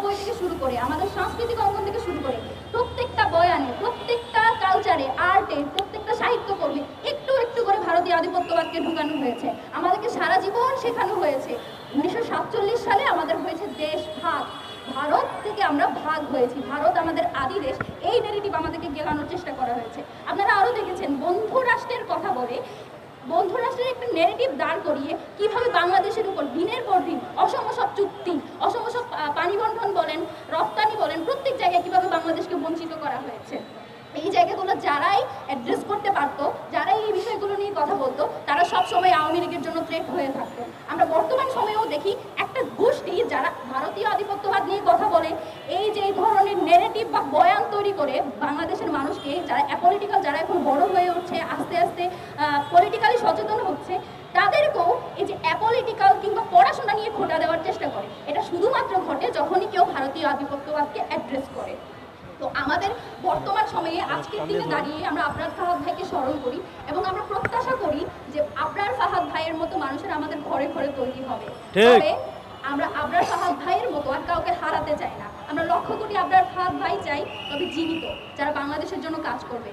বই থেকে শুরু করে, আমাদের সাংস্কৃতিক অঙ্গন থেকে শুরু করে প্রত্যেকটা বয়ানে, প্রত্যেকটা কালচারে, আর্টে, প্রত্যেকটা সাহিত্যকর্মে একটু একটু করে ভারতীয় আধিপত্যবাদকে ঢুকানো হয়েছে। আমাদেরকে সারা জীবন শেখানো হয়েছে। 1947 সালে আমাদের হয়েছে দেশ ভাগ, ভারত থেকে আমরা ভাগ হয়েছি, ভারত আমাদের আদি দেশ, এই নেগেটিভ আমাদেরকে গেলানোর চেষ্টা করা হয়েছে। আপনারা আরও দেখেছেন বন্ধু রাষ্ট্রের কথা বলে, বন্ধু রাষ্ট্রের একটা নেগেটিভ দাঁড় করিয়ে কিভাবে বাংলাদেশের উপর দিনের পর দিন অসম সব চুক্তি, অসম সব পানি বন্টন বলেন, রপ্তানি বলেন, প্রত্যেক জায়গায় কিভাবে বাংলাদেশকে বঞ্চিত করা হয়েছে। এই জায়গাগুলো যারাই অ্যাড্রেস করতে পারতো, যারাই এই বিষয়গুলো নিয়ে কথা বলতো, তারা সব সময় আওয়ামী লীগের জন্য থ্রেট হয়ে থাকতো। আমরা বর্তমান সময়েও দেখি একটা গোষ্ঠী যারা ভারতীয় আধিপত্যবাদ নিয়ে কথা বলে, এই যে এই ধরনের নেগেটিভ বা বয়ান তৈরি করে বাংলাদেশের মানুষকে, যারা অ্যাপলিটিক্যাল, যারা এখন বড় হয়ে উঠছে, আস্তে আস্তে পলিটিক্যালি সচেতন হচ্ছে, তাদেরকেও এই যে অ্যাপলিটিক্যাল কিংবা পড়াশোনা নিয়ে খোঁটা দেওয়ার চেষ্টা করে। এটা শুধুমাত্র ঘটে যখনই কেউ ভারতীয় আধিপত্যবাদকে অ্যাড্রেস করে। তো আমাদের বর্তমান সময়ে আজকের দিনে দাঁড়িয়ে আমরা আবরার ফাহাদ ভাইকে স্মরণ করি এবং আমরা প্রত্যাশা করি যে আবরার ফাহাদ ভাইয়ের মতো মানুষের আমাদের ঘরে ঘরে তৈরি হবে। তবে আমরা আবরার ফাহাদ ভাইয়ের মতো আর কাউকে হারাতে চাই না। আমরা লক্ষ্য করি আবরার ফাহাদ ভাই চাই, তবে জীবিত, যারা বাংলাদেশের জন্য কাজ করবে।